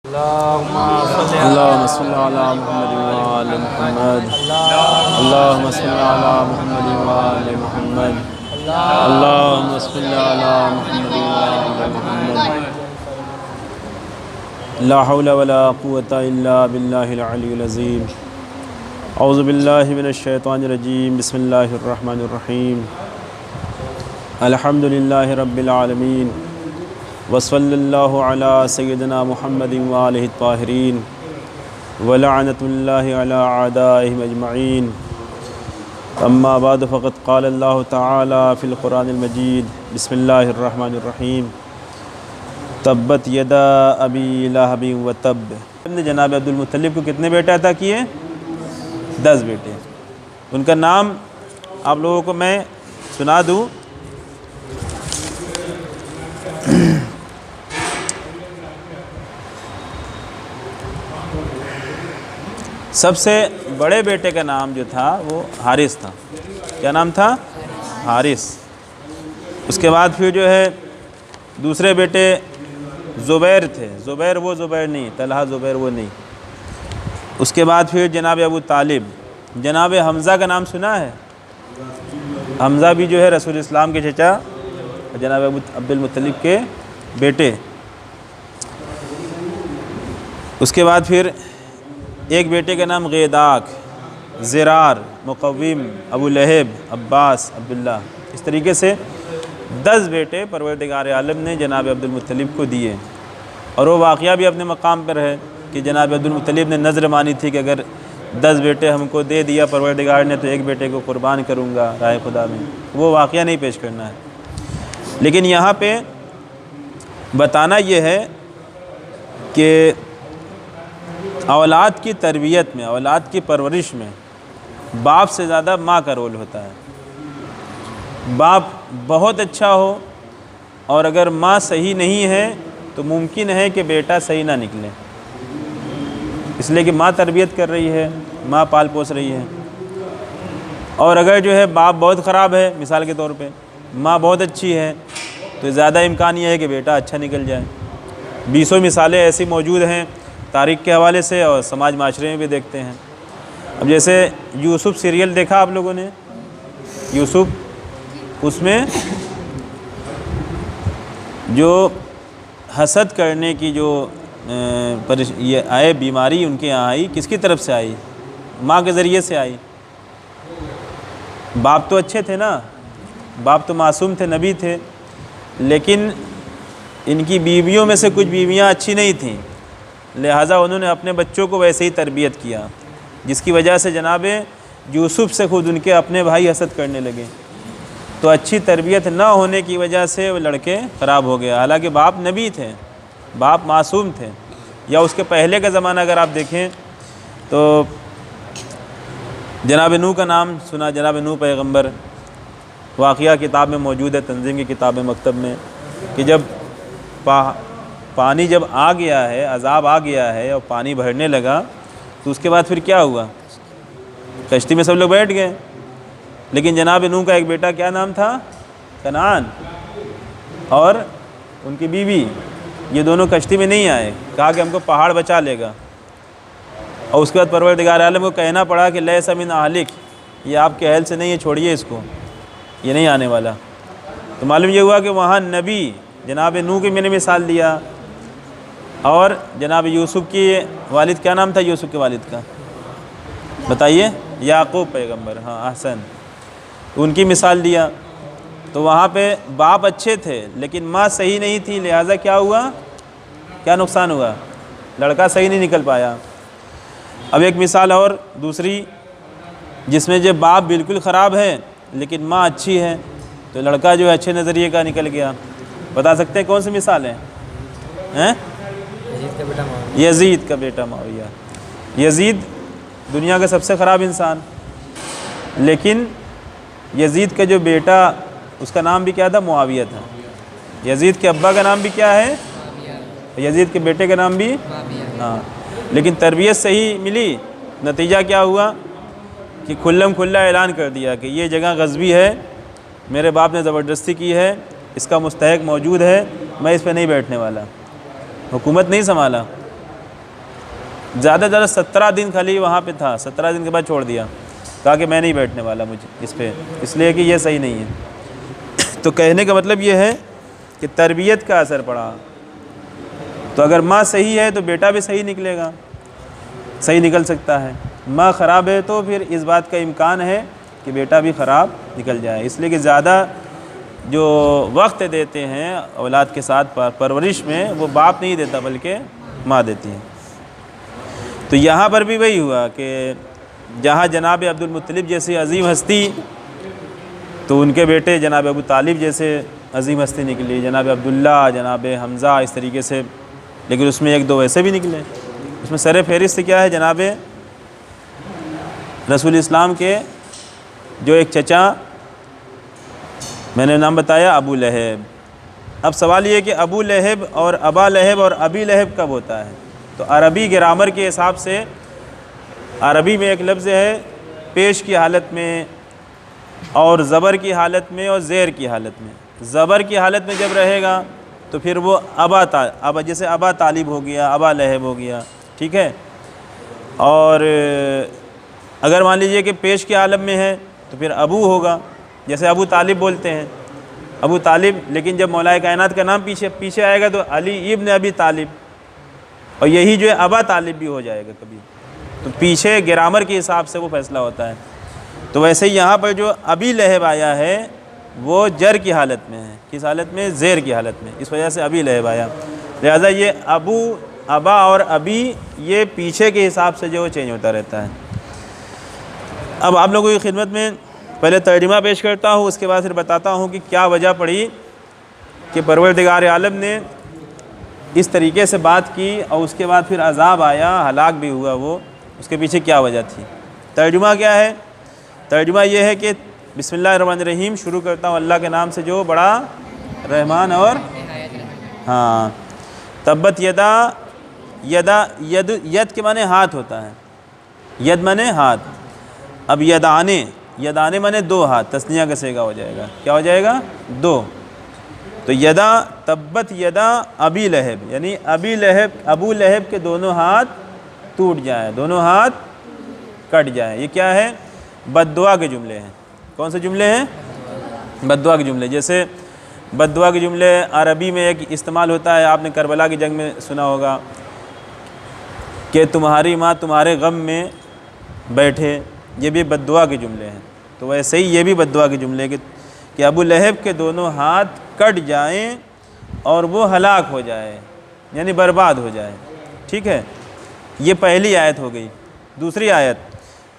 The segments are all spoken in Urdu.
اللهم صل على محمد وآل محمد اللهم صل على محمد وآل محمد اللهم صل على محمد وآل محمد لا حول ولا قوة إلا بالله العلي العظيم اعوذ باللہ من الشیطان الرجیم بسم اللہ الرحمن الرحیم الحمد للہ رب العالمین وصلی اللہ علی سیدنا محمد وآلہ الطاہرین ولعنت اللہ علی اعدائہم اجمعین اما بعد فقد قال اللہ تعالی فی القرآن المجید بسم اللہ الرحمن الرحیم تبت یدا ابی لہب وتب۔ جناب عبد المطلب کو کتنے بیٹے عطا کیے؟ 10 بیٹے۔ ان کا نام آپ لوگوں کو میں سنا دوں۔ سب سے بڑے بیٹے کا نام جو تھا وہ حارث تھا۔ کیا نام تھا؟ حارث۔ اس کے بعد پھر جو ہے دوسرے بیٹے زبیر تھے۔ زبیر وہ زبیر نہیں، طلحہ زبیر وہ نہیں۔ اس کے بعد پھر جناب ابو طالب۔ جناب حمزہ کا نام سنا ہے؟ حمزہ بھی جو ہے رسول اسلام کے چچا جناب عبد المطلب کے بیٹے۔ اس کے بعد پھر ایک بیٹے کا نام غیداک، زرار، مقوم، ابو لہب، عباس، عبداللہ۔ اس طریقے سے 10 بیٹے پروردگار عالم نے جناب عبد المطلب کو دیے، اور وہ واقعہ بھی اپنے مقام پر ہے کہ جناب عبد المطلب نے نذر مانی تھی کہ اگر 10 بیٹے ہم کو دے دیا پروردگار نے تو ایک بیٹے کو قربان کروں گا راہ خدا میں۔ وہ واقعہ نہیں پیش کرنا ہے، لیکن یہاں پہ بتانا یہ ہے کہ اولاد کی تربیت میں، اولاد کی پرورش میں باپ سے زیادہ ماں کا رول ہوتا ہے۔ باپ بہت اچھا ہو اور اگر ماں صحیح نہیں ہے تو ممکن ہے کہ بیٹا صحیح نہ نکلے، اس لیے کہ ماں تربیت کر رہی ہے، ماں پال پوس رہی ہے۔ اور اگر جو ہے باپ بہت خراب ہے، مثال کے طور پہ ماں بہت اچھی ہے، تو زیادہ امکان یہ ہے کہ بیٹا اچھا نکل جائے۔ 20 مثالیں ایسی موجود ہیں تاریخ کے حوالے سے اور سماج معاشرے میں بھی دیکھتے ہیں۔ اب جیسے یوسف سیریل دیکھا آپ لوگوں نے؟ یوسف، اس میں جو حسد کرنے کی جو یہ آئے بیماری ان کے یہاں آئی، کس کی طرف سے آئی؟ ماں کے ذریعے سے آئی۔ باپ تو اچھے تھے نا، باپ تو معصوم تھے، نبی تھے، لیکن ان کی بیویوں میں سے کچھ بیویاں اچھی نہیں تھیں، لہٰذا انہوں نے اپنے بچوں کو ویسے ہی تربیت کیا، جس کی وجہ سے جناب یوسف سے خود ان کے اپنے بھائی حسد کرنے لگے۔ تو اچھی تربیت نہ ہونے کی وجہ سے وہ لڑکے خراب ہو گئے، حالانکہ باپ نبی تھے، باپ معصوم تھے۔ یا اس کے پہلے کا زمانہ اگر آپ دیکھیں تو جناب نوح کا نام سنا؟ جناب نوح پیغمبر، واقعہ کتاب میں موجود ہے، تنظیم کی کتاب مکتب میں، کہ جب پانی جب آ گیا ہے، عذاب آ گیا ہے اور پانی بھرنے لگا تو اس کے بعد پھر کیا ہوا؟ کشتی میں سب لوگ بیٹھ گئے، لیکن جناب نوح کا ایک بیٹا کیا نام تھا؟ کنعان، اور ان کی بیوی، یہ دونوں کشتی میں نہیں آئے، کہا کہ ہم کو پہاڑ بچا لے گا۔ اور اس کے بعد پروردگار عالم کو کہنا پڑا کہ لیس من اہلک، یہ آپ کے اہل سے نہیں ہے، چھوڑیے اس کو، یہ نہیں آنے والا۔ تو معلوم یہ ہوا کہ وہاں نبی جناب نوح کی میں نے مثال دیا، اور جناب یوسف کی والد کیا نام تھا؟ یوسف کے والد کا بتائیے؟ یعقوب پیغمبر، ہاں احسن، ان کی مثال دیا۔ تو وہاں پہ باپ اچھے تھے لیکن ماں صحیح نہیں تھی، لہٰذا کیا ہوا؟ کیا نقصان ہوا؟ لڑکا صحیح نہیں نکل پایا۔ اب ایک مثال اور دوسری، جس میں جو باپ بالکل خراب ہے لیکن ماں اچھی ہے، تو لڑکا جو ہے اچھے نظریے کا نکل گیا۔ بتا سکتے ہیں کون سی مثال ہے؟ یزید کا بیٹا معاویہ۔ یزید دنیا کا سب سے خراب انسان، لیکن یزید کا جو بیٹا، اس کا نام بھی کیا تھا؟ معاویہ تھا۔ یزید کے ابا کا نام بھی کیا ہے؟ یزید کے بیٹے کا نام بھی، ہاں، لیکن تربیت صحیح ملی، نتیجہ کیا ہوا کہ کھلم کھلا اعلان کر دیا کہ یہ جگہ غزوی ہے، میرے باپ نے زبردستی کی ہے، اس کا مستحق موجود ہے، میں اس پہ نہیں بیٹھنے والا۔ حکومت نہیں سنبھالا، زیادہ سے زیادہ 17 دن خالی وہاں پہ تھا، 17 دن کے بعد چھوڑ دیا، کہا کہ میں نہیں بیٹھنے والا مجھے اس پہ، اس لیے کہ یہ صحیح نہیں ہے۔ تو کہنے کا مطلب یہ ہے کہ تربیت کا اثر پڑا، تو اگر ماں صحیح ہے تو بیٹا بھی صحیح نکلے گا، صحیح نکل سکتا ہے۔ ماں خراب ہے تو پھر اس بات کا امکان ہے کہ بیٹا بھی خراب نکل جائے، اس لیے کہ زیادہ جو وقت دیتے ہیں اولاد کے ساتھ پرورش میں، وہ باپ نہیں دیتا بلکہ ماں دیتی ہے۔ تو یہاں پر بھی وہی ہوا کہ جہاں جناب عبد المطلب جیسی عظیم ہستی، تو ان کے بیٹے جناب ابو طالب جیسے عظیم ہستی نکلی، جناب عبداللہ، جناب حمزہ، اس طریقے سے، لیکن اس میں ایک دو ویسے بھی نکلے۔ اس میں سر فہرست کیا ہے؟ جناب رسول اسلام کے جو ایک چچا، میں نے نام بتایا، ابو لہب۔ اب سوال یہ ہے کہ ابو لہب اور ابا لہب اور ابی لہب کب ہوتا ہے؟ تو عربی گرامر کے حساب سے عربی میں ایک لفظ ہے پیش کی حالت میں اور زبر کی حالت میں اور زیر کی حالت میں۔ زبر کی حالت میں جب رہے گا تو پھر وہ ابا، جیسے ابا طالب ہو گیا، ابا لہب ہو گیا، ٹھیک ہے۔ اور اگر مان لیجئے کہ پیش کی عالم میں ہے تو پھر ابو ہوگا، جیسے ابو طالب بولتے ہیں، ابو طالب، لیکن جب مولا کائنات کا نام پیچھے آئے گا تو علی ابن ابی طالب، اور یہی جو ہے ابا طالب بھی ہو جائے گا کبھی، تو پیچھے گرامر کے حساب سے وہ فیصلہ ہوتا ہے۔ تو ویسے ہی یہاں پر جو ابی لہب آیا ہے وہ جر کی حالت میں ہے، کس حالت میں؟ زیر کی حالت میں، اس وجہ سے ابی لہب آیا۔ لہذا یہ ابو، ابا اور ابی، یہ پیچھے کے حساب سے جو وہ چینج ہوتا رہتا ہے۔ اب آپ لوگوں کی خدمت میں پہلے ترجمہ پیش کرتا ہوں، اس کے بعد پھر بتاتا ہوں کہ کیا وجہ پڑی کہ پروردگار عالم نے اس طریقے سے بات کی اور اس کے بعد پھر عذاب آیا، ہلاک بھی ہوا، وہ اس کے پیچھے کیا وجہ تھی۔ ترجمہ کیا ہے؟ ترجمہ یہ ہے کہ بسم اللہ الرحمن الرحیم، شروع کرتا ہوں اللہ کے نام سے جو بڑا رحمان اور تبت ید کے معنی ہاتھ ہوتا ہے، ید معنی ہاتھ۔ اب یدانے معنی دو ہاتھ، تثنیہ کا صیغہ ہو جائے گا، کیا ہو جائے گا؟ دو۔ تو تبت یدا ابی لہب، یعنی ابو لہب کے دونوں ہاتھ ٹوٹ جائیں، دونوں ہاتھ کٹ جائیں۔ یہ کیا ہے؟ بد دعا کے جملے ہیں۔ کون سے جملے ہیں؟ بد دعا کے جملے۔ جیسے بد دعا کے جملے عربی میں ایک استعمال ہوتا ہے، آپ نے کربلا کی جنگ میں سنا ہوگا کہ تمہاری ماں تمہارے غم میں بیٹھے، یہ بھی بد دعا کے جملے ہیں۔ تو ویسے ہی یہ بھی بد دعا کے جملے کہ ابو لہب کے دونوں ہاتھ کٹ جائیں اور وہ ہلاک ہو جائے، یعنی برباد ہو جائے، ٹھیک ہے۔ یہ پہلی آیت ہو گئی۔ دوسری آیت،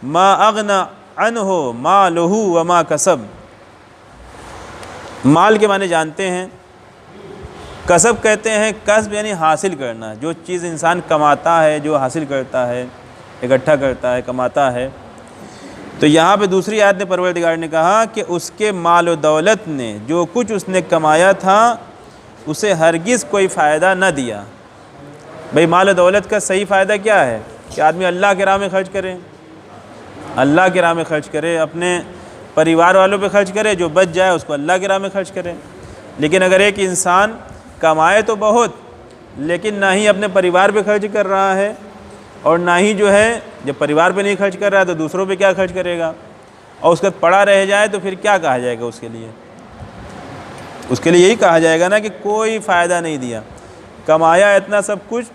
ما اغنى عنہ مالہ وما کسب۔ مال کے معنی جانتے ہیں، کسب کہتے ہیں، کسب یعنی حاصل کرنا، جو چیز انسان کماتا ہے، جو حاصل کرتا ہے، اکٹھا کرتا ہے، کماتا ہے۔ تو یہاں پہ دوسری آیت میں پروردگار نے کہا کہ اس کے مال و دولت نے، جو کچھ اس نے کمایا تھا، اسے ہرگز کوئی فائدہ نہ دیا۔ بھئی مال و دولت کا صحیح فائدہ کیا ہے؟ کہ آدمی اللہ کے راہ میں خرچ کرے، اللہ کے راہ میں خرچ کرے، اپنے پریوار والوں پہ خرچ کرے، جو بچ جائے اس کو اللہ کے راہ میں خرچ کرے۔ لیکن اگر ایک انسان کمائے تو بہت، لیکن نہ ہی اپنے پریوار پہ خرچ کر رہا ہے، اور نہ ہی جو ہے جب پریوار پہ نہیں خرچ کر رہا ہے تو دوسروں پہ کیا خرچ کرے گا، اور اس کا پڑا رہ جائے تو پھر کیا کہا جائے گا اس کے لیے؟ اس کے لیے یہی کہا جائے گا نا کہ کوئی فائدہ نہیں دیا، کمایا اتنا سب کچھ،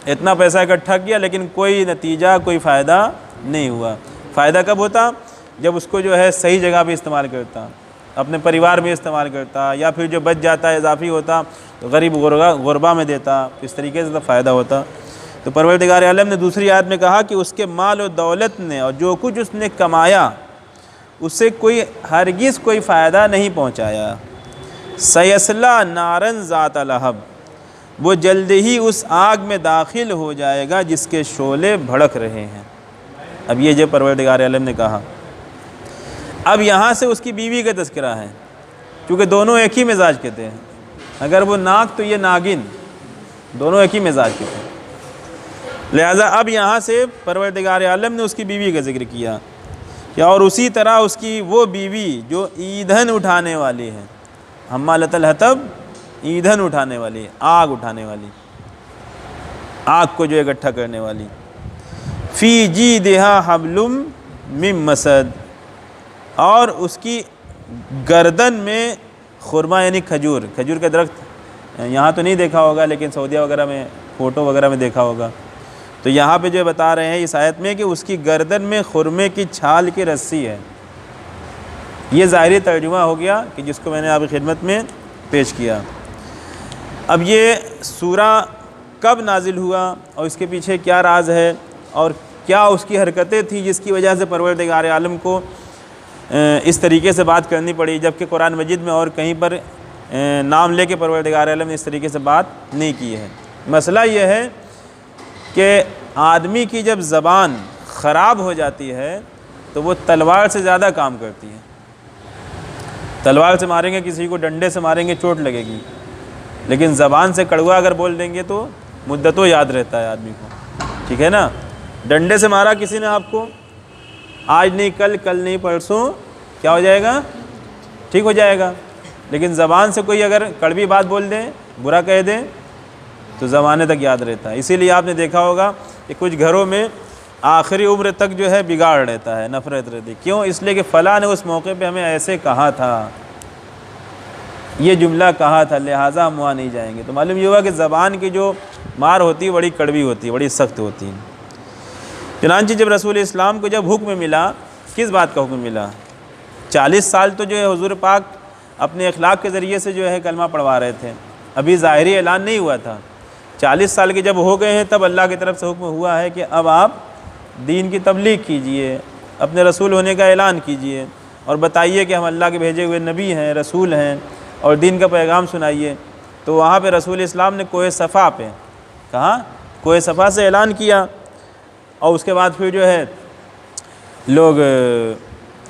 اتنا پیسہ اکٹھا کیا، لیکن کوئی نتیجہ، کوئی فائدہ نہیں ہوا۔ فائدہ کب ہوتا؟ جب اس کو جو ہے صحیح جگہ پہ استعمال کرتا، اپنے پریوار میں استعمال کرتا، یا پھر جو بچ جاتا ہے اضافی ہوتا تو غریب غربا میں دیتا، اس طریقے سے تو فائدہ ہوتا۔ تو پروردگار عالم نے دوسری آیت میں کہا کہ اس کے مال و دولت نے اور جو کچھ اس نے کمایا، اسے کوئی ہرگز کوئی فائدہ نہیں پہنچایا۔ سیصلیٰ نارا ذات لہب، وہ جلد ہی اس آگ میں داخل ہو جائے گا جس کے شعلے بھڑک رہے ہیں۔ اب یہ جو پروردگار عالم نے کہا، اب یہاں سے اس کی بیوی کا تذکرہ ہے، کیونکہ دونوں ایک ہی مزاج کے تھے، اگر وہ ناگ تو یہ ناگن، دونوں ایک ہی مزاج کے تھے۔ لہذا اب یہاں سے پروردگار عالم نے اس کی بیوی کا ذکر کیا کہ اور اسی طرح اس کی وہ بیوی جو ایندھن اٹھانے والی ہے، حمالۃ الحطب، ایندھن اٹھانے والی، آگ اٹھانے والی، آگ کو جو اکٹھا کرنے والی۔ فی جیدہا حبل من مسد، اور اس کی گردن میں خرما یعنی کھجور کا درخت، یہاں تو نہیں دیکھا ہوگا لیکن سعودیہ وغیرہ میں فوٹو وغیرہ میں دیکھا ہوگا، تو یہاں پہ جو بتا رہے ہیں اس آیت میں کہ اس کی گردن میں خرمے کی چھال کی رسی ہے۔ یہ ظاہری ترجمہ ہو گیا کہ جس کو میں نے آپ کی خدمت میں پیش کیا۔ اب یہ سورہ کب نازل ہوا اور اس کے پیچھے کیا راز ہے اور کیا اس کی حرکتیں تھیں جس کی وجہ سے پروردگار عالم کو اس طریقے سے بات کرنی پڑی، جبکہ قرآن مجید میں اور کہیں پر نام لے کے پروردگار عالم نے اس طریقے سے بات نہیں کی ہے۔ مسئلہ یہ ہے کہ آدمی کی جب زبان خراب ہو جاتی ہے تو وہ تلوار سے زیادہ کام کرتی ہے۔ تلوار سے ماریں گے کسی کو، ڈنڈے سے ماریں گے چوٹ لگے گی، لیکن زبان سے کڑوا اگر بول دیں گے تو مدتوں یاد رہتا ہے آدمی کو، ٹھیک ہے نا۔ ڈنڈے سے مارا کسی نے آپ کو، آج نہیں کل، کل نہیں پرسوں کیا ہو جائے گا؟ ٹھیک ہو جائے گا، لیکن زبان سے کوئی اگر کڑوی بات بول دیں، برا کہہ دیں تو زمانے تک یاد رہتا ہے۔ اسی لیے آپ نے دیکھا ہوگا کہ کچھ گھروں میں آخری عمر تک جو ہے بگاڑ رہتا ہے، نفرت رہتی ہے۔ کیوں؟ اس لیے کہ فلاں نے اس موقع پہ ہمیں ایسے کہا تھا، یہ جملہ کہا تھا، لہٰذا ہم وہاں نہیں جائیں گے۔ تو معلوم یہ ہوا کہ زبان کی جو مار ہوتی ہے بڑی کڑوی ہوتی ہے، بڑی سخت ہوتی ہے۔ چنانچہ جب رسول اسلام کو جب حکم ملا، کس بات کا حکم ملا؟ 40 سال تو جو ہے حضور پاک اپنے اخلاق کے ذریعے سے جو ہے کلمہ پڑھوا رہے تھے، ابھی ظاہری اعلان نہیں ہوا تھا۔ 40 سال کے جب ہو گئے ہیں تب اللہ کی طرف سے حکم ہوا ہے کہ اب آپ دین کی تبلیغ کیجئے، اپنے رسول ہونے کا اعلان کیجئے اور بتائیے کہ ہم اللہ کے بھیجے ہوئے نبی ہیں، رسول ہیں، اور دین کا پیغام سنائیے۔ تو وہاں پہ رسول اسلام نے کوہ صفا پہ کہا، کوہ صفا سے اعلان کیا، اور اس کے بعد پھر جو ہے لوگ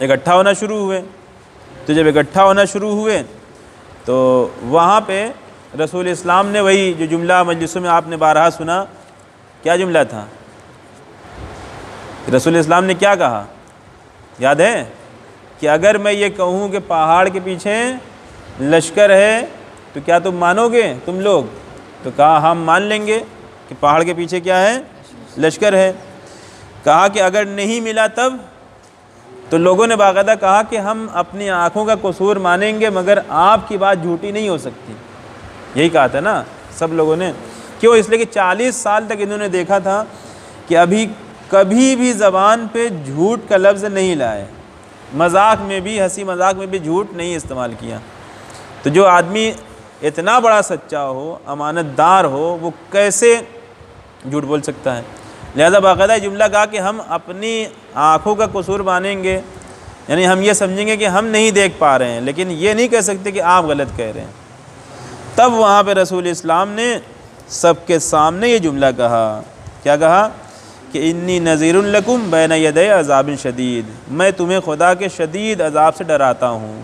اکٹھا ہونا شروع ہوئے۔ تو جب اکٹھا ہونا شروع ہوئے تو وہاں پہ رسول اسلام نے وہی جو جملہ مجلسوں میں آپ نے بارہا سنا، کیا جملہ تھا؟ رسول اسلام نے کیا کہا یاد ہے؟ کہ اگر میں یہ کہوں کہ پہاڑ کے پیچھے لشکر ہے تو کیا تم مانو گے تم لوگ؟ تو کہا ہم مان لیں گے کہ پہاڑ کے پیچھے کیا ہے؟ لشکر ہے۔ کہا کہ اگر نہیں ملا تب؟ تو لوگوں نے باقاعدہ کہا کہ ہم اپنی آنکھوں کا قصور مانیں گے مگر آپ کی بات جھوٹی نہیں ہو سکتی، یہی کہا تھا نا سب لوگوں نے۔ کیوں؟ اس لیے کہ 40 سال تک انہوں نے دیکھا تھا کہ ابھی کبھی بھی زبان پہ جھوٹ کا لفظ نہیں لائے، مذاق میں بھی، ہنسی مذاق میں بھی جھوٹ نہیں استعمال کیا۔ تو جو آدمی اتنا بڑا سچا ہو، امانت دار ہو، وہ کیسے جھوٹ بول سکتا ہے؟ لہذا باقاعدہ جملہ کہا کہ ہم اپنی آنکھوں کا قصور مانیں گے، یعنی ہم یہ سمجھیں گے کہ ہم نہیں دیکھ پا رہے ہیں، لیکن یہ نہیں کہہ سکتے کہ آپ غلط کہہ رہے ہیں۔ تب وہاں پہ رسول اسلام نے سب کے سامنے یہ جملہ کہا، کیا کہا؟ کہ انی نذیر لکم بین یدی عذاب شدید، میں تمہیں خدا کے شدید عذاب سے ڈراتا ہوں،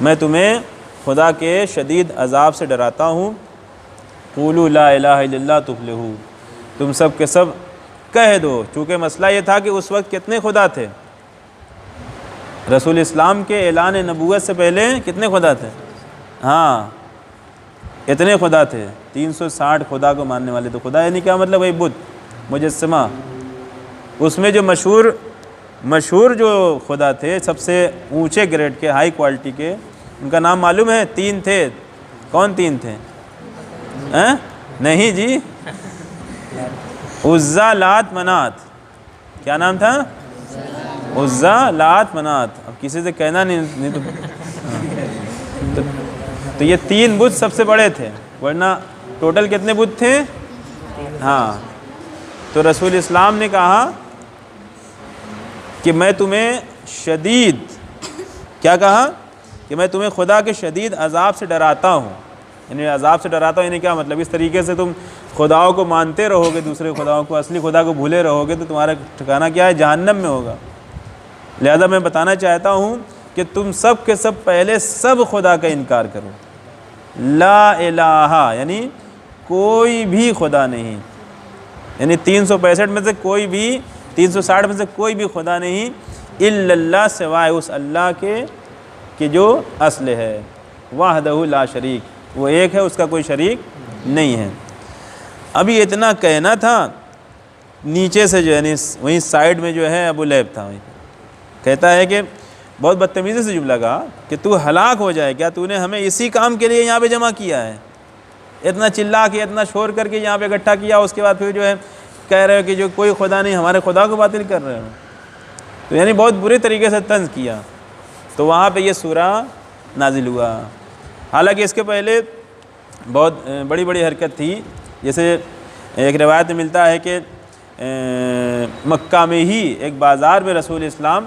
میں تمہیں خدا کے شدید عذاب سے ڈراتا ہوں۔ قولوا لا الہ الا اللہ تفلحوا، تم سب کے سب کہہ دو۔ چونکہ مسئلہ یہ تھا کہ اس وقت کتنے خدا تھے؟ رسول اسلام کے اعلان نبوت سے پہلے کتنے خدا تھے؟ ہاں اتنے خدا تھے، 360 خدا کو ماننے والے۔ تو خدا یعنی کیا مطلب؟ وہی بت، مجسمہ۔ اس میں جو مشہور جو خدا تھے، سب سے اونچے گریڈ کے، ہائی کوالٹی کے، ان کا نام معلوم ہے؟ 3 تھے۔ کون 3 تھے؟ نہیں جی، عزا، لات، منات۔ کیا نام تھا؟ عزا، لات، منات۔ اب کسی سے کہنا نہیں تو یہ 3 بت سب سے بڑے تھے، ورنہ ٹوٹل کتنے بت تھے؟ ہاں۔ تو رسول اسلام نے کہا کہ میں تمہیں شدید، کیا کہا؟ کہ میں تمہیں خدا کے شدید عذاب سے ڈراتا ہوں۔ یعنی عذاب سے ڈراتا ہوں، یعنی کیا مطلب؟ اس طریقے سے تم خداؤں کو مانتے رہو گے، دوسرے خداؤں کو، اصلی خدا کو بھولے رہو گے تو تمہارا ٹھکانہ کیا ہے؟ جہنم میں ہوگا۔ لہذا میں بتانا چاہتا ہوں کہ تم سب کے سب پہلے سب خدا کا انکار کرو۔ لا الہ یعنی کوئی بھی خدا نہیں، یعنی 365 میں سے کوئی بھی، 360 میں سے کوئی بھی خدا نہیں، الا اللہ، سوائے اس اللہ کے کہ جو اصل ہے، وحدہ لا شریک، وہ ایک ہے، اس کا کوئی شریک نہیں ہے۔ ابھی اتنا کہنا تھا نیچے سے جو ہے وہیں سائڈ میں جو ہے ابو لہب تھا، وہیں کہتا ہے کہ بہت بدتمیزی سے جملہ کہا کہ تو ہلاک ہو جائے، کیا تو نے ہمیں اسی کام کے لیے یہاں پہ جمع کیا ہے؟ اتنا چلا کے اتنا شور کر کے یہاں پہ اکٹھا کیا، اس کے بعد پھر جو ہے کہہ رہے ہو کہ جو کوئی خدا نہیں، ہمارے خدا کو باطل کر رہے ہو. تو یعنی بہت برے طریقے سے طنز کیا. تو وہاں پہ یہ سورہ نازل ہوا. حالانکہ اس کے پہلے بہت بڑی بڑی حرکت تھی. جیسے ایک روایت میں ملتا ہے کہ مکہ میں ہی ایک بازار میں رسول اسلام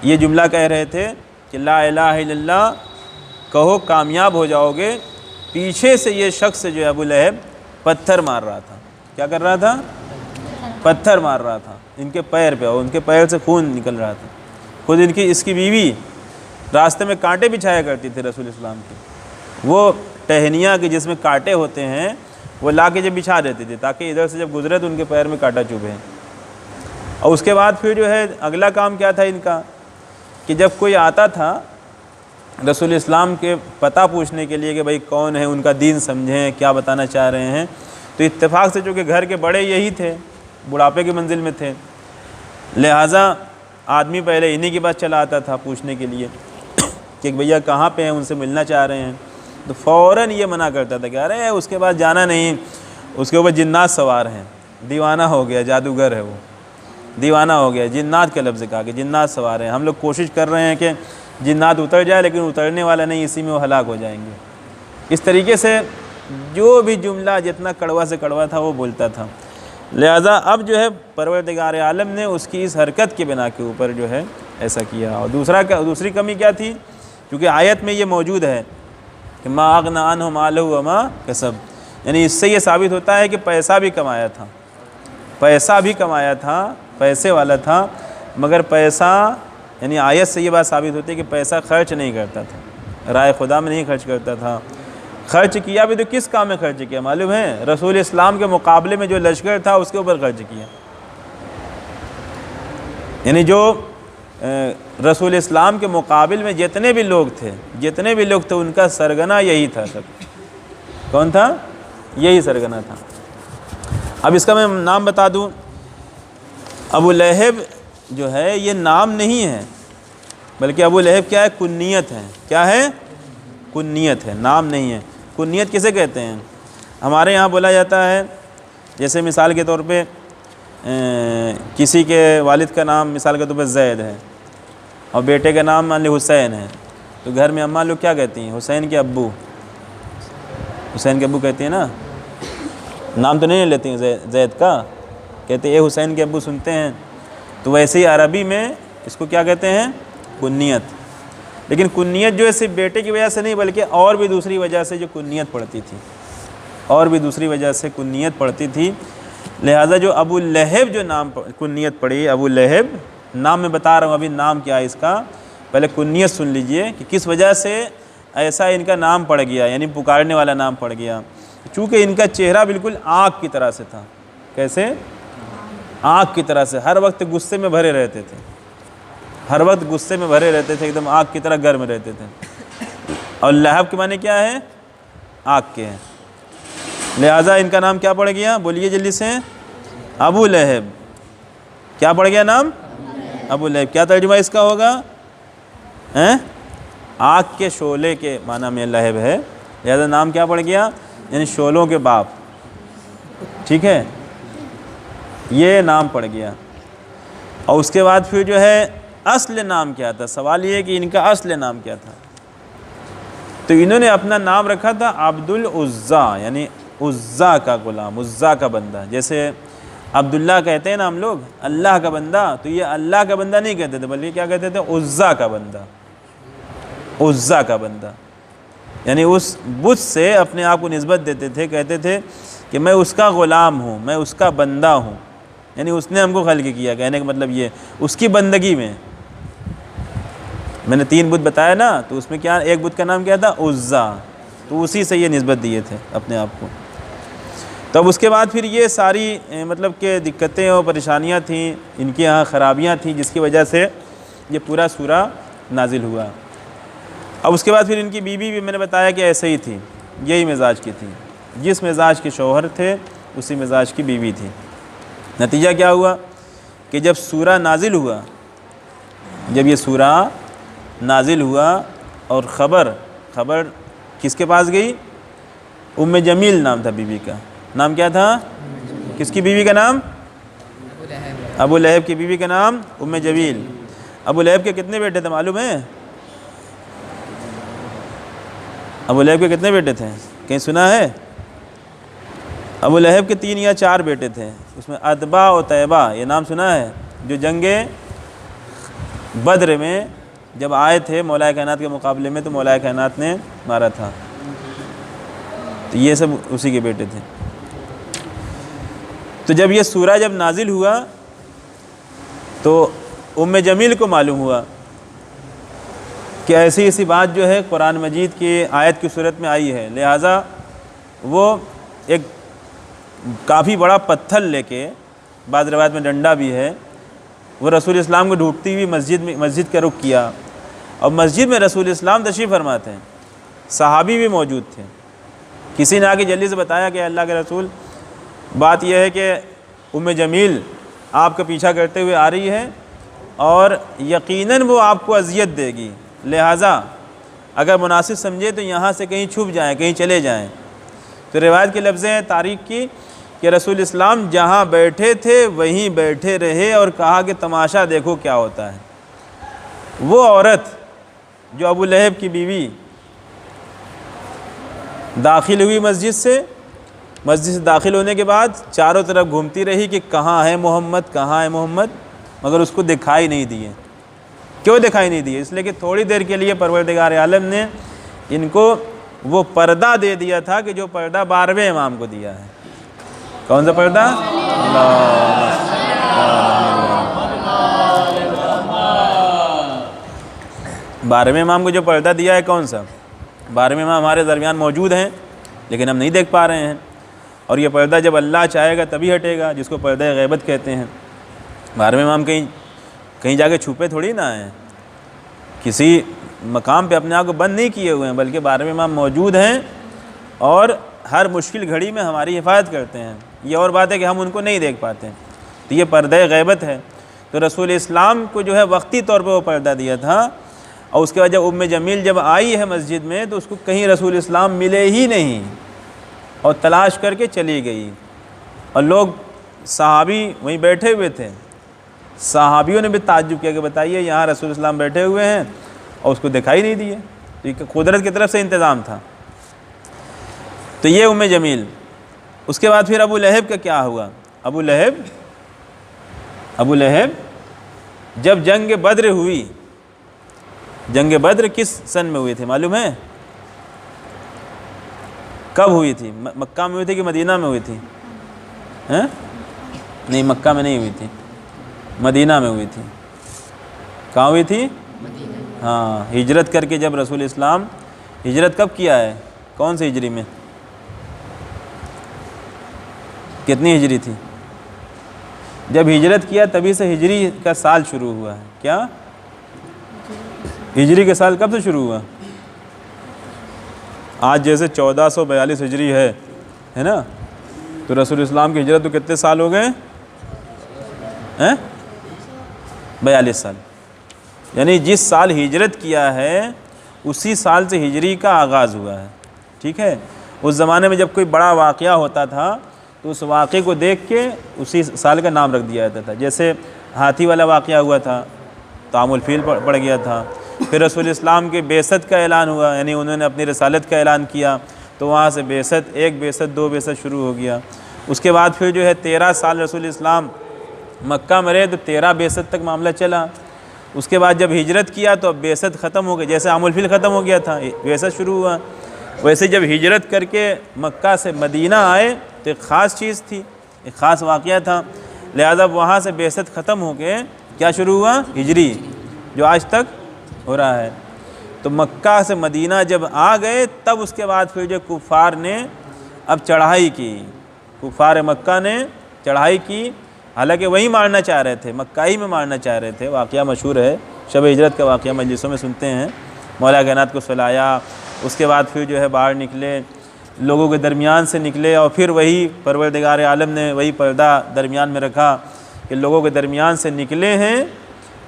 یہ جملہ کہہ رہے تھے کہ لا الہ الا اللہ کہو کامیاب ہو جاؤ گے. پیچھے سے یہ شخص جو ہے ابو لہب پتھر مار رہا تھا. کیا کر رہا تھا؟ پتھر مار رہا تھا ان کے پیر پہ، اور ان کے پیر سے خون نکل رہا تھا. خود اس کی بیوی راستے میں کانٹے بچھایا کرتی تھی رسول اسلام کی. وہ ٹہنیاں کے جس میں کانٹے ہوتے ہیں وہ لا کے جب بچھا دیتی تھی تاکہ ادھر سے جب گزرے تو ان کے پیر میں کانٹا چبھے. اور اس کے بعد پھر جو ہے اگلا کام کیا تھا ان کا کہ جب کوئی آتا تھا رسول اسلام کے پتہ پوچھنے کے لیے کہ بھائی کون ہے، ان کا دین سمجھیں، کیا بتانا چاہ رہے ہیں، تو اتفاق سے چونکہ گھر کے بڑے یہی تھے، بڑھاپے کی منزل میں تھے، لہٰذا آدمی پہلے انہی کے پاس چلا آتا تھا پوچھنے کے لیے کہ بھیا کہاں پہ ہیں، ان سے ملنا چاہ رہے ہیں. تو فوراً یہ منع کرتا تھا کہ ارے اس کے پاس جانا نہیں، اس کے اوپر جنات سوار ہیں، دیوانہ ہو گیا، جادوگر ہے، وہ دیوانہ ہو گیا. جنات کا لفظ کہا کہ جنات سوار ہیں، ہم لوگ کوشش کر رہے ہیں کہ جنات اتر جائے لیکن اترنے والا نہیں، اسی میں وہ ہلاک ہو جائیں گے. اس طریقے سے جو بھی جملہ جتنا کڑوا سے کڑوا تھا وہ بولتا تھا. لہٰذا اب جو ہے پروردگار عالم نے اس کی اس حرکت کے بنا کے اوپر جو ہے ایسا کیا. اور دوسری کمی کیا تھی؟ کیونکہ آیت میں یہ موجود ہے کہ ما اغنی عنہ مالہ وما کسب، یعنی اس سے یہ ثابت ہوتا ہے کہ پیسہ بھی کمایا تھا، پیسے والا تھا، مگر پیسہ یعنی آیت سے یہ بات ثابت ہوتی ہے کہ پیسہ خرچ نہیں کرتا تھا، رائے خدا میں نہیں خرچ کرتا تھا. خرچ کیا بھی تو کس کام میں خرچ کیا معلوم ہے؟ رسول اسلام کے مقابلے میں جو لشکر تھا اس کے اوپر خرچ کیا. یعنی جو رسول اسلام کے مقابل میں جتنے بھی لوگ تھے ان کا سرگنا یہی تھا. سب کون تھا؟ یہی سرگنا تھا. اب اس کا میں نام بتا دوں. ابو لہب جو ہے یہ نام نہیں ہے، بلکہ ابو لہب کیا ہے؟ کنیت ہے. کیا ہے؟ کنیت ہے، نام نہیں ہے. کنیت کسے کہتے ہیں؟ ہمارے یہاں بولا جاتا ہے جیسے مثال کے طور پہ کسی کے والد کا نام مثال کے طور پہ زید ہے اور بیٹے کا نام مان لی حسین ہے، تو گھر میں اماں لوگ کیا کہتی ہیں؟ حسین کے ابو کہتی ہیں نا، نام تو نہیں لیتی ہیں زید کا، کہتے اے حسین کے ابو سنتے ہیں. تو ویسے ہی عربی میں اس کو کیا کہتے ہیں؟ کنیت. لیکن کنیت جو ہے صرف بیٹے کی وجہ سے نہیں بلکہ اور بھی دوسری وجہ سے جو کنیت پڑتی تھی، لہٰذا جو ابو لہب جو نام کنیت پڑی، ابو لہب نام میں بتا رہا ہوں ابھی نام کیا ہے اس کا، پہلے کنیت سن لیجئے کہ کس وجہ سے ایسا ان کا نام پڑ گیا، یعنی پکارنے والا نام پڑ گیا. چونکہ ان کا چہرہ بالکل آگ کی طرح سے تھا. کیسے؟ آگ کی طرح سے، ہر وقت غصے میں بھرے رہتے تھے، ایک دم آگ کی طرح گرم رہتے تھے. اور لہب کے معنی کیا ہے؟ آگ کے ہیں. لہٰذا ان کا نام کیا پڑ گیا؟ بولیے جلدی سے. ابو لہب. کیا پڑ گیا نام؟ ابو لہب. کیا ترجمہ اس کا ہوگا؟ آگ کے شعلے کے معنی میں لہب ہے، لہذا نام کیا پڑ گیا؟ یعنی شعلوں کے باپ. ٹھیک ہے، یہ نام پڑ گیا. اور اس کے بعد پھر جو ہے اصل نام کیا تھا؟ سوال یہ ہے کہ ان کا اصل نام کیا تھا. تو انہوں نے اپنا نام رکھا تھا عبد العزیٰ، یعنی عزیٰ کا غلام، عزیٰ کا بندہ. جیسے عبداللہ کہتے ہیں نا ہم لوگ، اللہ کا بندہ، تو یہ اللہ کا بندہ نہیں کہتے تھے بلکہ کیا کہتے تھے؟ عزیٰ کا بندہ. عزیٰ کا بندہ یعنی اس بت سے اپنے آپ کو نسبت دیتے تھے، کہتے تھے کہ میں اس کا غلام ہوں، میں اس کا بندہ ہوں، یعنی اس نے ہم کو خلق کیا. کہنے کا مطلب یہ اس کی بندگی میں نے 3 بت بتایا نا، تو اس میں کیا ایک بت کا نام کیا تھا؟ عزیٰ. تو اسی سے یہ نسبت دیے تھے اپنے آپ کو. تب اس کے بعد پھر یہ ساری مطلب کہ دقتیں اور پریشانیاں تھیں، ان کے یہاں خرابیاں تھیں، جس کی وجہ سے یہ پورا سورہ نازل ہوا. اب اس کے بعد پھر ان کی بیوی بھی میں نے بتایا کہ ایسے ہی تھی، یہی مزاج کی تھی، جس مزاج کے شوہر تھے اسی مزاج کی بیوی تھی. نتیجہ کیا ہوا کہ جب سورہ نازل ہوا، جب یہ سورہ نازل ہوا اور خبر کس کے پاس گئی؟ ام جمیل نام تھا بیوی کا۔ نام کیا تھا؟ کس کی بیوی کا نام؟ ابو لہب کی بیوی کا نام ام جمیل۔ ابو لہب کے کتنے بیٹے تھے معلوم ہے؟ ابو لہب کے کتنے بیٹے تھے؟ کہیں سنا ہے؟ ابو لہب کے 3 یا 4 بیٹے تھے، اس میں اتبا و طیبہ، یہ نام سنا ہے؟ جو جنگ بدر میں جب آئے تھے مولا کائنات کے مقابلے میں تو مولا کائنات نے مارا تھا، تو یہ سب اسی کے بیٹے تھے۔ تو جب یہ سورہ جب نازل ہوا تو ام جمیل کو معلوم ہوا کہ ایسی بات جو ہے قرآن مجید کی آیت کی صورت میں آئی ہے، لہٰذا وہ ایک کافی بڑا پتھر لے کے، بعض روایت میں ڈنڈا بھی ہے، وہ رسول اسلام کو ڈھونڈتی ہوئی مسجد کا رخ کیا، اور مسجد میں رسول اسلام تشریف فرماتے ہیں، صحابی بھی موجود تھے۔ کسی نے آ کے جلدی سے بتایا کہ اللہ کے رسول، بات یہ ہے کہ ام جمیل آپ کا پیچھا کرتے ہوئے آ رہی ہے اور یقیناً وہ آپ کو اذیت دے گی، لہٰذا اگر مناسب سمجھے تو یہاں سے کہیں چھپ جائیں، کہیں چلے جائیں۔ تو روایت کے لفظ ہیں تاریخ کی کہ رسول اسلام جہاں بیٹھے تھے وہیں بیٹھے رہے اور کہا کہ تماشا دیکھو کیا ہوتا ہے۔ وہ عورت جو ابو لہب کی بیوی داخل ہوئی مسجد سے داخل ہونے کے بعد چاروں طرف گھومتی رہی کہ کہاں ہے محمد، کہاں ہے محمد، مگر اس کو دکھائی نہیں دیے۔ کیوں دکھائی نہیں دیے؟ اس لیے کہ تھوڑی دیر کے لیے پروردگار عالم نے ان کو وہ پردہ دے دیا تھا کہ جو پردہ 12ویں امام کو دیا ہے۔ کون سا پردہ؟ 12ویں امام کو جو پردہ دیا ہے کون سا؟ 12ویں امام ہمارے درمیان موجود ہیں لیکن ہم نہیں دیکھ پا رہے ہیں، اور یہ پردہ جب اللہ چاہے گا تبھی ہٹے گا، جس کو پردہ غیبت کہتے ہیں۔ 12ویں امام کہیں جا کے چھپے تھوڑی نہ ہیں، کسی مقام پہ اپنے آپ کو بند نہیں کیے ہوئے ہیں، بلکہ 12ویں امام موجود ہیں اور ہر مشکل گھڑی میں ہماری حفاظت کرتے ہیں۔ یہ اور بات ہے کہ ہم ان کو نہیں دیکھ پاتے، تو یہ پردہ غیبت ہے۔ تو رسول اسلام کو جو ہے وقتی طور پہ وہ پردہ دیا تھا، اور اس کے بعد جب ام جمیل جب آئی ہے مسجد میں تو اس کو کہیں رسول اسلام ملے ہی نہیں، اور تلاش کر کے چلی گئی، اور لوگ صحابی وہیں بیٹھے ہوئے تھے، صحابیوں نے بھی تعجب کیا کہ بتائیے یہاں رسول اسلام بیٹھے ہوئے ہیں اور اس کو دکھائی نہیں دیے، تو یہ قدرت کی طرف سے انتظام تھا۔ تو یہ ام جمیل۔ اس کے بعد پھر ابو لہب کا کیا ہوا؟ ابو لہب جب جنگ بدر ہوئی، جنگ بدر کس سن میں ہوئی تھی معلوم ہے؟ کب ہوئی تھی؟ مکہ میں ہوئی تھی کہ مدینہ میں ہوئی تھی؟ نہیں، مکہ میں نہیں ہوئی تھی، مدینہ میں ہوئی تھی۔ کہاں ہوئی تھی؟ ہاں، ہجرت کر کے جب رسول اسلام ہجرت کب کیا ہے؟ کون سی ہجری میں؟ کتنی ہجری تھی؟ جب ہجرت کیا تبھی سے ہجری کا سال شروع ہوا ہے۔ کیا ہجری کا سال کب سے شروع ہوا؟ آج جیسے 1442 ہجری ہے نا، تو رسول اسلام کی ہجرت تو کتنے سال ہو گئے؟ 42 سال۔ یعنی جس سال ہجرت کیا ہے اسی سال سے ہجری کا آغاز ہوا ہے، ٹھیک ہے؟ اس زمانے میں جب کوئی بڑا واقعہ ہوتا تھا تو اس واقعے کو دیکھ کے اسی سال کا نام رکھ دیا جاتا تھا۔ جیسے ہاتھی والا واقعہ ہوا تھا تو عام الفیل پڑ گیا تھا۔ پھر رسول اسلام کے بعثت کا اعلان ہوا، یعنی انہوں نے اپنی رسالت کا اعلان کیا، تو وہاں سے بعثت، 1 بعثت 2 بعثت شروع ہو گیا۔ اس کے بعد پھر جو ہے 13 سال رسول اسلام مکہ میں رہے تو 13 بعثت تک معاملہ چلا۔ اس کے بعد جب ہجرت کیا تو اب بعثت ختم ہو گئی، جیسے عام الفیل ختم ہو گیا تھا بعثت شروع ہوا، ویسے جب ہجرت کر کے مکہ سے مدینہ آئے تو ایک خاص چیز تھی، ایک خاص واقعہ تھا، لہذا وہاں سے بعثت ختم ہو کے کیا شروع ہوا؟ ہجری، جو آج تک ہو رہا ہے۔ تو مکہ سے مدینہ جب آ گئے تب اس کے بعد پھر جو کفار نے اب چڑھائی کی، کفار مکہ نے چڑھائی کی، حالانکہ وہی مارنا چاہ رہے تھے، مکہ ہی میں مارنا چاہ رہے تھے۔ واقعہ مشہور ہے، شب ہجرت کا واقعہ مجلسوں میں سنتے ہیں، مولا کائنات کو سلایا، اس کے بعد پھر جو ہے باہر نکلے، لوگوں کے درمیان سے نکلے، اور پھر وہی پروردگار عالم نے وہی پردہ درمیان میں رکھا کہ لوگوں کے درمیان سے نکلے ہیں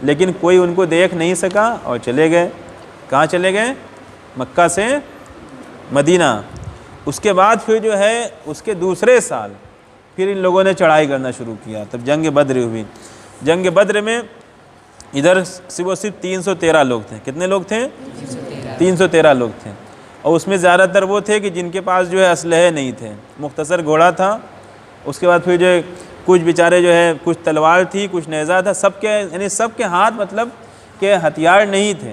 لیکن کوئی ان کو دیکھ نہیں سکا اور چلے گئے۔ کہاں چلے گئے؟ مکہ سے مدینہ۔ اس کے بعد پھر جو ہے اس کے دوسرے سال پھر ان لوگوں نے چڑھائی کرنا شروع کیا، تب جنگ بدر ہوئی۔ جنگ بدر میں ادھر صرف 313 لوگ تھے۔ کتنے لوگ تھے؟ 313 لوگ تھے، اور اس میں زیادہ تر وہ تھے کہ جن کے پاس جو ہے اسلحے نہیں تھے، مختصر گھوڑا تھا۔ اس کے بعد پھر جو ہے کچھ بیچارے جو ہے کچھ تلوار تھی، کچھ نیزہ تھا، سب کے یعنی سب کے ہاتھ مطلب کہ ہتھیار نہیں تھے۔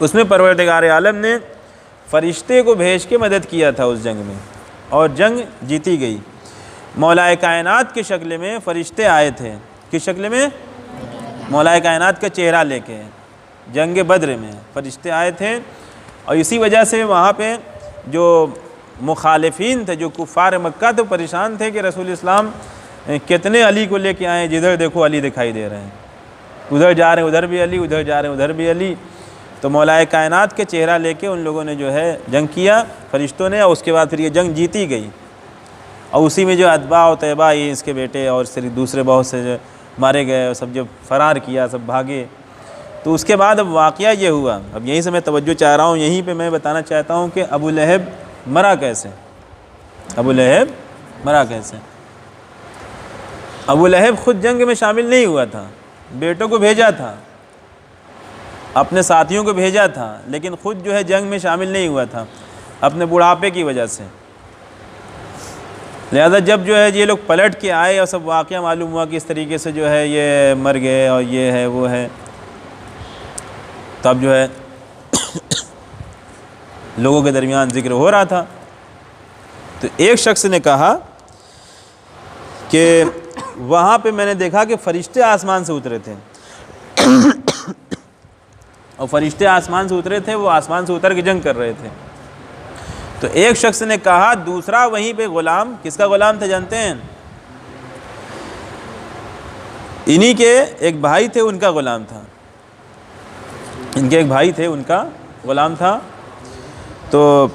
اس میں پروردگار عالم نے فرشتے کو بھیج کے مدد کیا تھا اس جنگ میں، اور جنگ جیتی گئی۔ مولا کائنات کی شکل میں فرشتے آئے تھے۔ کس شکل میں؟ مولا کائنات کا چہرہ لے کے جنگ بدر میں فرشتے آئے تھے، اور اسی وجہ سے وہاں پہ جو مخالفین تھے، جو کفار مکہ تو پریشان تھے کہ رسول اسلام کتنے علی کو لے کے آئے، جدھر دیکھو علی دکھائی دے رہے ہیں، ادھر جا رہے ہیں ادھر بھی علی، ادھر جا رہے ہیں ادھر بھی علی۔ تو مولا کائنات کے چہرہ لے کے ان لوگوں نے جو ہے جنگ کیا فرشتوں نے، اور اس کے بعد پھر یہ جنگ جیتی گئی۔ اور اسی میں جو اتباع و طیبہ یہ اس کے بیٹے اور دوسرے بہت سے جو مارے گئے، اور سب جب فرار کیا سب بھاگے۔ تو اس کے بعد اب واقعہ یہ ہوا، اب یہیں سے میں توجہ چاہ رہا ہوں، یہیں پہ میں بتانا چاہتا ہوں کہ ابو لہب مرا کیسے؟ ابو لہب مرا کیسے؟ ابو لہب خود جنگ میں شامل نہیں ہوا تھا، بیٹوں کو بھیجا تھا، اپنے ساتھیوں کو بھیجا تھا، لیکن خود جو ہے جنگ میں شامل نہیں ہوا تھا اپنے بڑھاپے کی وجہ سے۔ لہذا جب جو ہے یہ لوگ پلٹ کے آئے اور سب واقعہ معلوم ہوا کہ اس طریقے سے جو ہے یہ مر گئے اور یہ ہے وہ ہے، تب جو ہے لوگوں کے درمیان ذکر ہو رہا تھا۔ تو ایک شخص نے کہا کہ وہاں پہ میں نے دیکھا کہ فرشتے آسمان سے اترے تھے، اور فرشتے آسمان سے اترے تھے، وہ آسمان سے اتر کے جنگ کر رہے تھے۔ تو ایک شخص نے کہا، دوسرا وہیں پہ غلام، کس کا غلام تھا جانتے ہیں؟ انہی کے ایک بھائی تھے، ان کا غلام تھا، ان کے ایک بھائی تھے ان کا غلام تھا۔ تو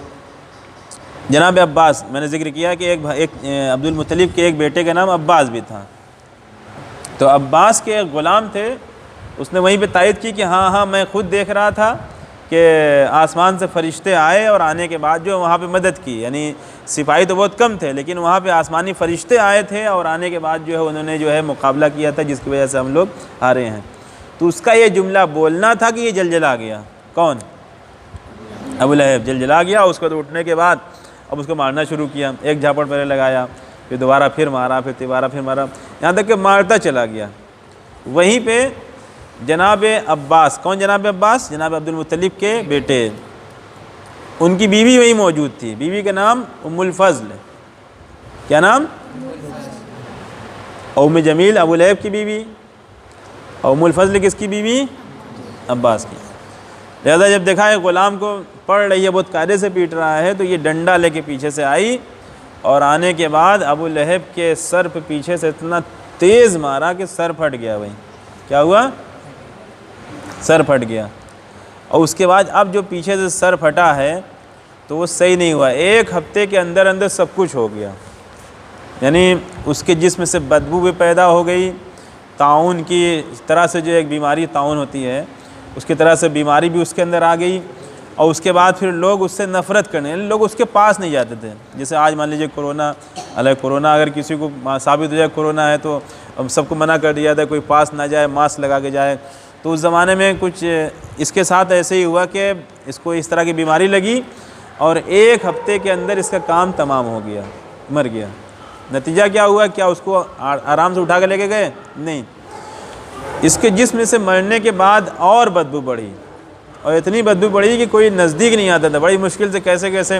جناب عباس، میں نے ذکر کیا کہ ایک عبد المطلب کے ایک بیٹے کا نام عباس بھی تھا، تو عباس کے ایک غلام تھے، اس نے وہیں پہ تائید کی کہ ہاں میں خود دیکھ رہا تھا کہ آسمان سے فرشتے آئے، اور آنے کے بعد جو وہاں پہ مدد کی، یعنی سپاہی تو بہت کم تھے لیکن وہاں پہ آسمانی فرشتے آئے تھے، اور آنے کے بعد جو ہے انہوں نے جو ہے مقابلہ کیا تھا، جس کی وجہ سے ہم لوگ ہارے ہیں۔ تو اس کا یہ جملہ بولنا تھا کہ یہ جلجلا گیا۔ کون؟ ابو لہب جلجلا گیا۔ اس کو تو اٹھنے کے بعد اب اس کو مارنا شروع کیا، ایک جھاپڑ پہلے لگایا، پھر دوبارہ پھر مارا، پھر دوبارہ پھر مارا، یہاں تک کہ مارتا چلا گیا۔ وہیں پہ جناب عباس، کون جناب عباس؟ جناب عبد المطلب کے بیٹے، ان کی بیوی وہیں موجود تھی، بیوی کا نام ام الفضل۔ کیا نام؟ ام جمیل ابو لہب کی بیوی، اور ام الفضل کس کی بیوی؟ عباس کی۔ لہذا جب دیکھا ہے غلام کو پڑھ رہی ہے، بہت قاعدے سے پیٹ رہا ہے، تو یہ ڈنڈا لے کے پیچھے سے آئی، اور آنے کے بعد ابو لہب کے سر پہ پیچھے سے اتنا تیز مارا کہ سر پھٹ گیا۔ وہیں کیا ہوا؟ سر پھٹ گیا۔ اور اس کے بعد اب جو پیچھے سے سر پھٹا ہے تو وہ صحیح نہیں ہوا، ایک ہفتے کے اندر اندر سب کچھ ہو گیا، یعنی اس کے جسم سے بدبو بھی پیدا ہو گئی، طاعون کی طرح سے جو ایک بیماری طاعون ہوتی ہے اس کی طرح سے بیماری بھی اس کے اندر آ گئی، اور اس کے بعد پھر لوگ اس سے نفرت کرنے، یعنی لوگ اس کے پاس نہیں جاتے تھے۔ جیسے آج مان لیجیے کرونا اگر کسی کو ثابت ہو جائے کرونا ہے تو سب کو منع کر دیا جاتا ہے، کوئی پاس نہ جائے، ماسک لگا کے جائے۔ تو اس زمانے میں کچھ اس کے ساتھ ایسے ہی ہوا کہ اس کو اس طرح کی بیماری لگی، اور ایک ہفتے کے اندر اس کا کام تمام ہو گیا، مر گیا۔ نتیجہ کیا ہوا؟ کیا اس کو آرام سے اٹھا کے لے کے گئے؟ نہیں، اس کے جسم سے مرنے کے بعد اور بدبو بڑھی، اور اتنی بدبو بڑھی کہ کوئی نزدیک نہیں آتا تھا، بڑی مشکل سے کیسے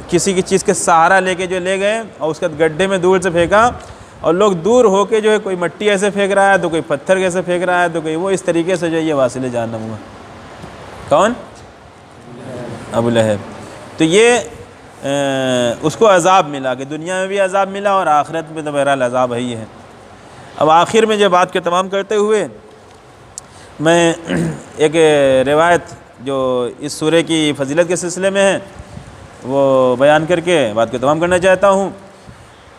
کسی کی چیز کے سہارا لے کے جو لے گئے، اور اس کا گڈھے میں دور سے پھینکا، اور لوگ دور ہو کے جو ہے کوئی مٹی ایسے پھینک رہا ہے تو کوئی پتھر کیسے پھینک رہا ہے تو کوئی وہ، اس طریقے سے جو ہے یہ واصل جہنم ہوا۔ کون؟ ابو لہب۔ تو یہ اس کو عذاب ملا، کہ دنیا میں بھی عذاب ملا اور آخرت میں تو بہرحال عذاب ہی ہے۔ اب آخر میں جو بات کے تمام کرتے ہوئے میں ایک روایت جو اس سورہ کی فضیلت کے سلسلے میں ہے، وہ بیان کر کے بات کو تمام کرنا چاہتا ہوں۔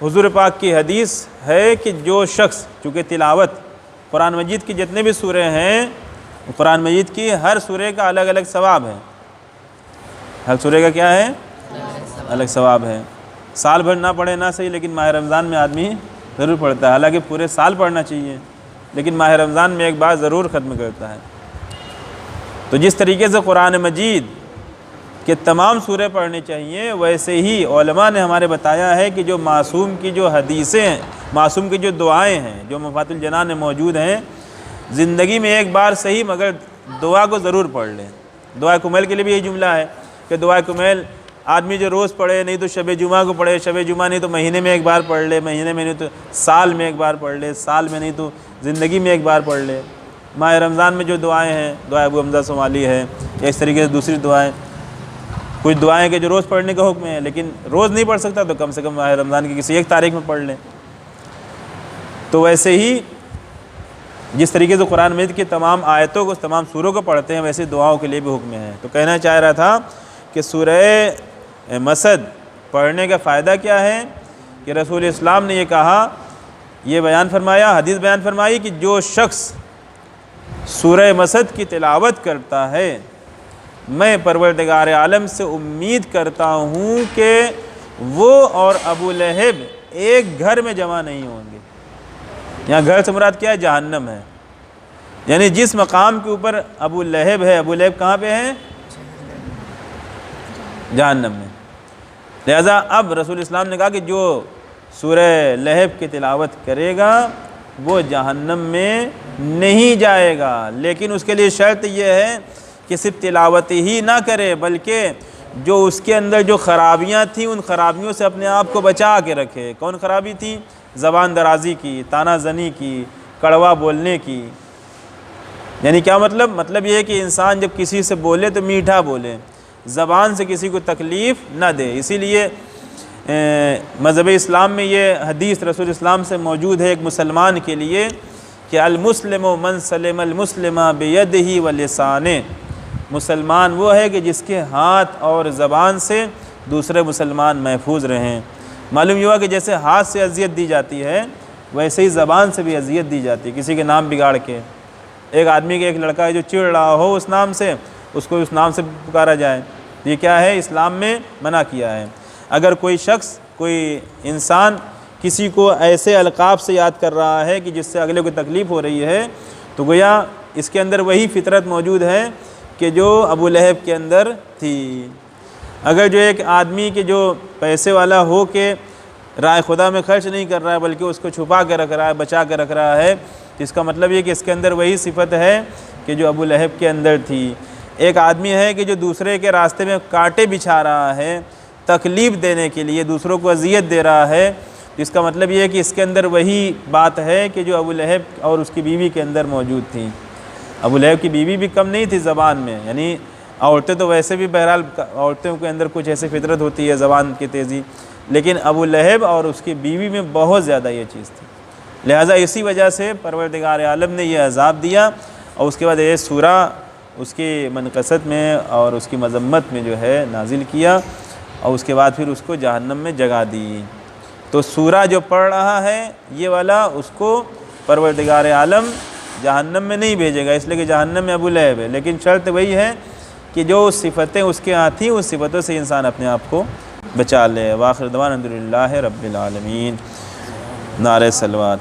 حضور پاک کی حدیث ہے کہ جو شخص، چونکہ تلاوت قرآن مجید کی جتنے بھی سورے ہیں، قرآن مجید کی ہر سورے کا الگ الگ ثواب ہے، ہر سورے کا کیا ہے؟ الگ ثواب ہے۔ سال بھر نہ پڑھے نہ صحیح، لیکن ماہ رمضان میں آدمی ضرور پڑھتا ہے، حالانکہ پورے سال پڑھنا چاہیے، لیکن ماہ رمضان میں ایک بار ضرور ختم کرتا ہے۔ تو جس طریقے سے قرآن مجید کے تمام سورے پڑھنے چاہیے، ویسے ہی علماء نے ہمارے بتایا ہے کہ جو معصوم کی جو حدیثیں ہیں، معصوم کی جو دعائیں ہیں، جو مفاتح الجنان میں موجود ہیں، زندگی میں ایک بار صحیح مگر دعا کو ضرور پڑھ لیں۔ دعا کمیل کے لیے بھی یہی جملہ ہے کہ دعا کمیل آدمی جو روز پڑھے، نہیں تو شب جمعہ کو پڑھے، شب جمعہ نہیں تو مہینے میں ایک بار پڑھ لے، مہینے میں نہیں تو سال میں ایک بار پڑھ لے، سال میں نہیں تو زندگی میں ایک بار پڑھ لے۔ ماہ رمضان میں جو دعائیں ہیں، دعا ابو حمزہ صومالی ہے، اس طریقے سے دوسری دعائیں، کچھ دعائیں کہ جو روز پڑھنے کا حکم ہے، لیکن روز نہیں پڑھ سکتا تو کم سے کم ماہ رمضان کی کسی ایک تاریخ میں پڑھ لیں۔ تو ویسے ہی جس طریقے سے قرآن مجید کی تمام آیتوں کو، تمام سوروں کو پڑھتے ہیں، ویسے دعاؤں کے لیے بھی حکم ہے۔ تو کہنا چاہ رہا تھا کہ سورہ مسد پڑھنے کا فائدہ کیا ہے کہ رسول اسلام نے یہ کہا، یہ بیان فرمایا، حدیث بیان فرمائی کہ جو شخص سورہ مسد کی تلاوت کرتا ہے، میں پروردگار عالم سے امید کرتا ہوں کہ وہ اور ابو لہب ایک گھر میں جمع نہیں ہوں گے۔ یہاں گھر سے مراد کیا ہے؟ جہنم ہے، یعنی جس مقام کے اوپر ابو لہب ہے، ابو لہب کہاں پہ ہے؟ جہنم میں۔ لہذا اب رسول اسلام نے کہا کہ جو سورہ لہب کی تلاوت کرے گا وہ جہنم میں نہیں جائے گا، لیکن اس کے لیے شرط یہ ہے کہ صرف تلاوت ہی نہ کرے، بلکہ جو اس کے اندر جو خرابیاں تھیں ان خرابیوں سے اپنے آپ کو بچا کے رکھے۔ کون خرابی تھی؟ زبان درازی کی، تانا زنی کی، کڑوا بولنے کی۔ یعنی کیا مطلب؟ مطلب یہ ہے کہ انسان جب کسی سے بولے تو میٹھا بولے، زبان سے کسی کو تکلیف نہ دے۔ اسی لیے مذہب اسلام میں یہ حدیث رسول اسلام سے موجود ہے ایک مسلمان کے لیے کہ المسلم من سلم المسلم بیدہ ولسانہ، مسلمان وہ ہے کہ جس کے ہاتھ اور زبان سے دوسرے مسلمان محفوظ رہیں۔ معلوم یہ ہوا کہ جیسے ہاتھ سے اذیت دی جاتی ہے، ویسے ہی زبان سے بھی اذیت دی جاتی ہے، کسی کے نام بگاڑ کے۔ ایک آدمی کے ایک لڑکا ہے جو چڑ رہا ہو اس نام سے، اس کو اس نام سے پکارا جائے، یہ کیا ہے؟ اسلام میں منع کیا ہے۔ اگر کوئی شخص، کوئی انسان کسی کو ایسے القاب سے یاد کر رہا ہے کہ جس سے اگلے کو تکلیف ہو رہی ہے، تو گویا اس کے اندر وہی فطرت موجود ہے کہ جو ابو لہب کے اندر تھی۔ اگر جو ایک آدمی کے جو پیسے والا ہو کے رائے خدا میں خرچ نہیں کر رہا ہے، بلکہ اس کو چھپا کے رکھ رہا ہے، بچا کے رکھ رہا ہے، تو اس کا مطلب یہ کہ اس کے اندر وہی صفت ہے کہ جو ابو لہب کے اندر تھی۔ ایک آدمی ہے کہ جو دوسرے کے راستے میں کانٹے بچھا رہا ہے تکلیف دینے کے لیے، دوسروں کو اذیت دے رہا ہے، تو اس کا مطلب یہ ہے کہ اس کے اندر وہی بات ہے کہ جو ابو لہب اور اس کی بیوی کے اندر موجود تھی۔ ابو لہب کی بیوی بھی کم نہیں تھی زبان میں، یعنی عورتیں تو ویسے بھی بہرحال عورتوں کے اندر کچھ ایسی فطرت ہوتی ہے زبان کی تیزی، لیکن ابو لہب اور اس کی بیوی میں بہت زیادہ یہ چیز تھی۔ لہٰذا اسی وجہ سے پروردگار عالم نے یہ عذاب دیا، اور اس کے بعد یہ سورہ اس کی منقصت میں اور اس کی مذمت میں جو ہے نازل کیا، اور اس کے بعد پھر اس کو جہنم میں جگہ دی۔ تو سورہ جو پڑھ رہا ہے یہ والا، اس کو پروردگار عالم جہنم میں نہیں بھیجے گا، اس لیے کہ جہنم میں ابو لہب ہے، لیکن شرط وہی ہے کہ جو صفتیں اس کے ہاں تھیں اس صفتوں سے انسان اپنے آپ کو بچا لے۔ وآخر دعوانا الحمدللہ رب العالمین۔ نعرہ صلوات۔